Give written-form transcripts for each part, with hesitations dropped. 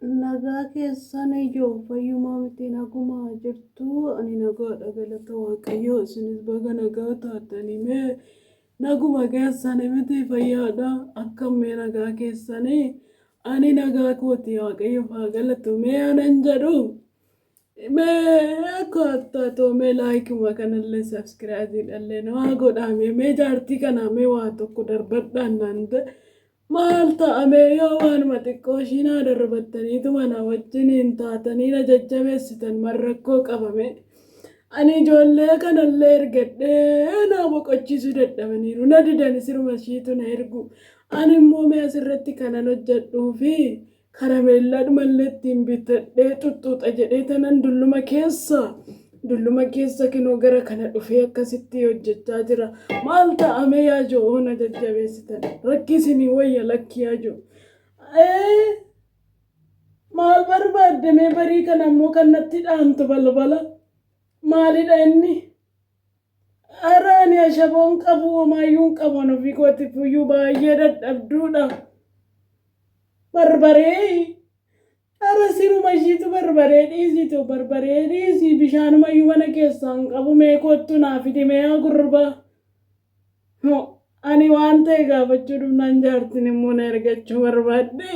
Nagaa keessan iyyuu fayyumaa miti nagumaa jirtu ani nagaadha galata waaqayyoo isinis baga nagaa taatanii mee naguma keessani miti fayyaadha akkammee nagaa keessanii ani nagaa kooti waaqayyo faa galatu mee anan jedhu mee akkaataa mee laayikuma kanallee sabskiraayibidhallee nama godhame mee jaartii kana mee waa tokko darbadhaan naan ta'e maal ta'amee yoo waanuma xiqqoo ishiinaa darbattaniitu mana wajjiniin taatanii na jajjabeessitan marrakkoo qabame ani ijoollee kanallee ergadhee na boqochiisuu dadhabaniiru na didan siruma ishiitu na ergu ani immoo mee asirratti kanan hojjedhuu fi karameellaadhumallee ittiin bitadhee xuxxuuxa jedhee tanan dulluma keessa kinoo gara kana dhufee akkasitti hojjechaa jira maal ta'ame yaa joo na jajjabeessitan rakkisinii wayya lakki yaa joo maal barbaaddamee barii kana ammoo kannatti dhaantu balbala maalidha inni araani ashaboon qabu homaayyuun qaban ofii kooti fuyyuu baay'ee dadhabduudha barbaree ara siruma ishiitu barbaree dhiisii bishaanumayyuu mana keessaan qabu mee kottu naa fidi mee haa gurbaa ani waan ta'e gaafachuu dhufnaan jaartin immoo na ergachuu barbaadde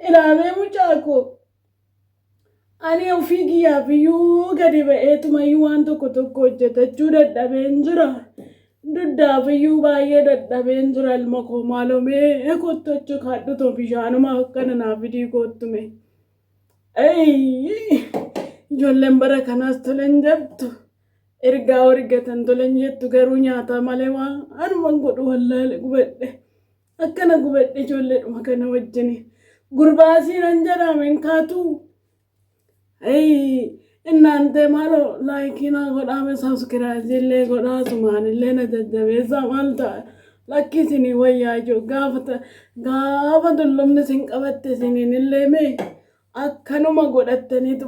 ilaalee mucaako ani ofii kiyyaafiyyuu gadi ba'eetumayyuu waan tokko hojjetachuu dadhabeen jira duddaafiyyuu baay'ee dadhabeen jira ilma koo maalomee kottochu kaadhuto bishaanuma akkana naa fidii koottume ijoolleen bara kanaas tolen jabtu ergaa argatan tolen jettu garuu nyaataa malee waan anuman godhu wallaale gubadhe akkana gubadhe ijoolleedhuma kana wajjini gurbaasiinan jedhamen kaatuu እናንተ ማሎ ላይኪና ጎዳሜ ሰብስክራይብ ጎዳሱማንillee na jajjabeessa maalta lakkisini wayyaaju gaafa dullumni sin qabatte sininillee mee akkanuma godhattaniitu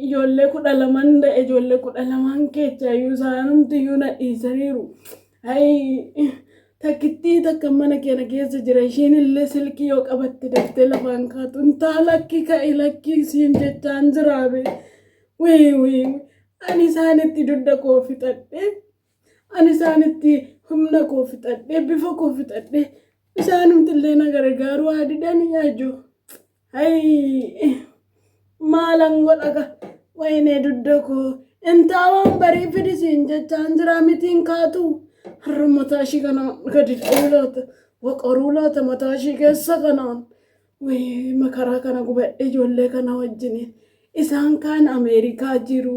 ijoollee 12 da'e ijoollee 12 keechaayyuu isaanumtiyyuu na dhiisaniiru takittii takka mana keenya keessa jira ishiinillee silkii yoo qabatte daftee lafaan kaatu intaa lakkii ka'e lakkii siin jechaan jiraabe wii ani isaanitti dudda koo fixadhe ani isaanitti humna koo fixadhe bifa koo fixadhe isaanumtillee na gargaaru haa didan yaaju maalan godhaga waynee dudda koo intaa waan barii fidi siin jechaan jiraa mitiin kaatu har'a mataa ishii kanaan gadi dheeraata waqoruulaata mataa ishii keessa kanaan makaraa kana gubadhe ijoollee kana wajjiniin isaan kaan Ameerikaa jiru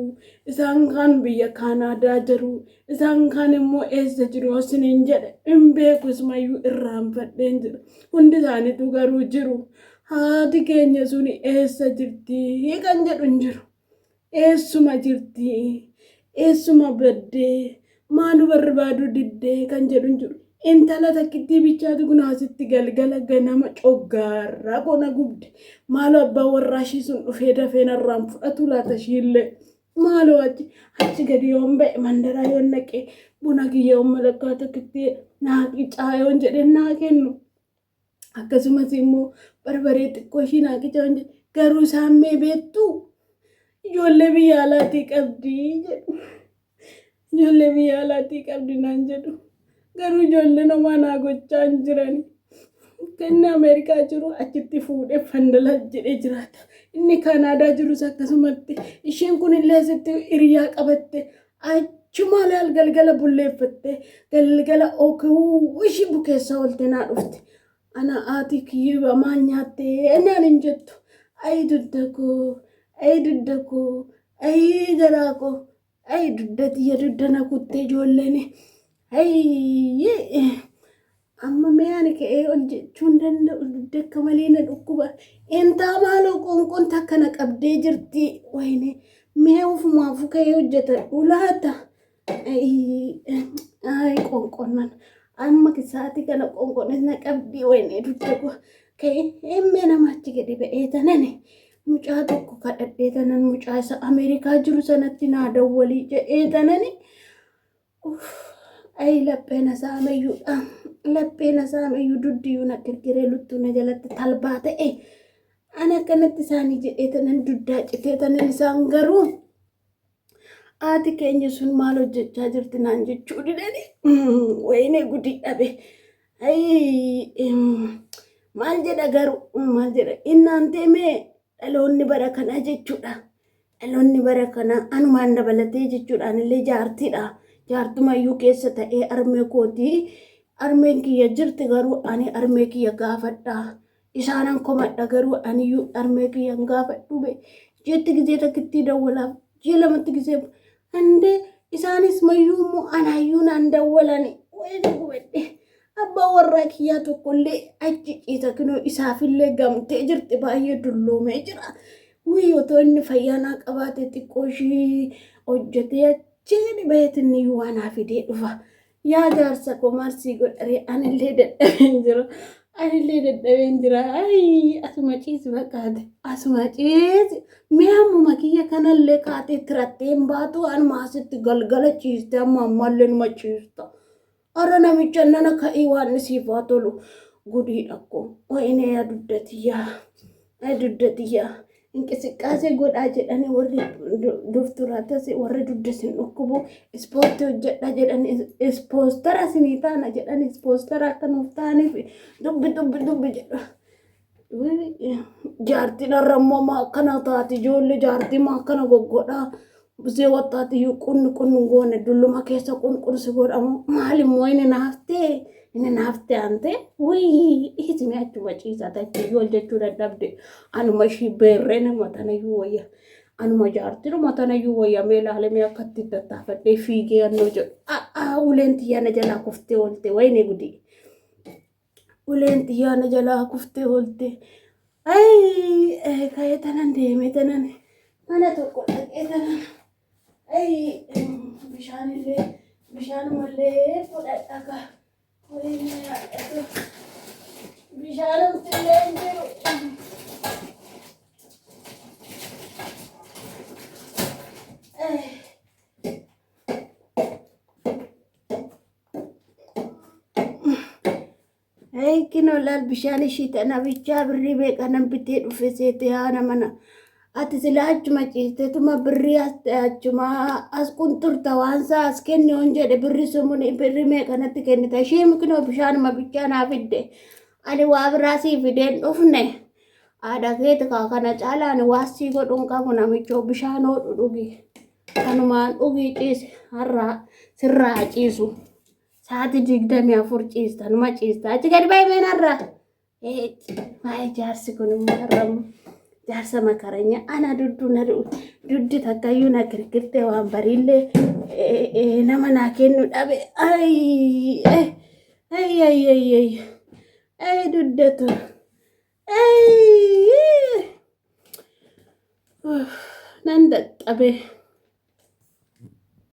isaan kaan biyya Kaanaadaa jiru isaan kaan immoo eessa jiru osiniin jedhe hin beeku ismayyuu irraanfadheen jira hundi isaaniitu garuu jiru haati keenya suni eessa jirti kan jedhu hin jiru eessuma jirti eessuma baddee maalu barbaadu diddee kan jedhu jiru intala takkitti bichaatu gunaasitti galgala ganama coggaarraa qona gubde maalu abbaa warraa ishii sun dhufee dafee narraan fudhatu laata ishiillee maalu achi gadi yoon ba'e mandaraa yoon naqee buna kiyya yoon malakkaa takkitti naa qicaa yoon jedhe naa kennu akkasumas immoo barbaree xiqqoo ishii naa qicaa yoon jedhe garuu isaan mee beektu ijoollee biyya alaatii qabdii jedhu ijoollee biyya alaatii qabdi naan jedhu garuu ijoollee namaa naa gochaa hin jirani inni Ameerikaa jiru achitti fuudhee fandala jedhee jiraata inni Kaanaadaa jirus akkasumatti isheen kunillee asitti hiriyaa qabatte achuma laal galgala bulleeffatte galgala ookuu ishii bukeessaa oolte naa dhufte ana haati kiyyuu maal nyaattee naan hin jettu ayi dudda koo ayi garaa koo duddati ya duddana kuttee ijoolleen amma mee ani ka'ee ol jechuun danda'u dudda akka malee na dhukkuba intaa maaloo qoonqoon takka na qabdee jirti wayne mee ofumaafu ka'ee hojjetadhu laata qoonqoonnan amma kisaatii kana qoonqoonis na qabdii wayne dudda koo ka'ee emmee namachi gadi ba'ee tanani mucaa tokko kadhadhee tanan mucaa isa Ameerikaa jiru sanatti naa dawwalii jedhee tanani ay lapheen saameyyuudha lapheen saameyyuu duddiyuu na kirkiree luttuu na jalatti talbaa ta'e ana kanatti isaanii jedheetanan duddaa citeetanan isaan garuu ati keenya sun maal hojjechaa jirti naan jechuu didani wayne gudii dhabe ay maal jedha garuu maal jedha innaan teemee dhaloonni bara kanaa jechuudha dhaloonni bara kanaa anumaan dabalatee jechuudhaan illee jaartiidha jaartumayyuu keessa ta'ee armee kootii armeen kiyya jirti garuu ani armee kiyya gaafadha isaanan komadha garuu aniyyuu armee kiyya gaafadhu be jetti gisee takkitti dawwalaaf jee lamatti gisee ande isaanis mayyuu anayyuu naan dawwalani wayne gubedhe abbaa warraa kiyyaa tokkollee achi ciisa kinoo isaafillee gamtee jirti baay'ee dulloomee jira wii otoo inni fayyaanaa qabaate xiqqooshii hojjetee achi baheetinni waanaa fidee dhufa yaa jaarsa koo marsii godharee anillee dadhabeen jira ay asuma ciisi fakkaate asuma ciisi mi'aamuma kiyya kanallee kaatee tiratteen baatu anuma asitti galgala ciiste amma ammallee numa ciista ara namicha nana ka'ii waan siifaa tolu gudiidha koo wayne yaa duddatiyyaa inqisiqqaasee godhaa jedhanii warri dufturaatas warri duddasin dhukkubu ispoortii hojjedha jedhanii ispoostara sinii taana jedhanii ispoostara akka nuuf ta'aniif dubbi jedha jaartiin arrammoo akkana taati ijoollee jaartii akkana goggodhaa busee wattaatiyyuu qunni goone dulluma keessa qunqursi godhamu maalimmoo inni naaftee ante wii isimi achuma ciisaa tachiyyuu ol jechuu dadhabde anuma ishii beerreen matanayyuu wayya anuma jaartiin matanayyuu wayya mee ilaalamee akkatti tattaafadhee fiigee annoo jedhu uleen xiyyaana jalaa kuftee oolte wayne gudii uleen xiyyaana jalaa kuftee oolte ay ka'ee tanan deemee tanan mana tokko dhaqee tanan ay bishaanumallee fudhadhaga bishaanumtillee jiru kinoo laal bishaan ishii tana bichaa birrii beeqanan bitee dhufe seete haana mana ati sila achuma ciisteetuma birrii achuma as qunxurta waan isaa as kenne on jedhe birrii sumuni birrii meeqanatti kennita ishii kinoo bishaanuma bichaa naa fidde ani waa biraa sii fideen dhufne aadaa keeti kana caalaan waasii godhuun qabu namichoo bishaan hodhu dhugi kanumaan dhugii ciise har'aa sirraa ciisu saati 24 ciistanuma ciista achi gadi baay'een har'aa waa'ee jaarsi kun immoo har'amu jaarsa makaranya ana duddi takkayyuu na kirkirtee waan bariillee nama naa kennu dhabe ay duddatu nan dadhabe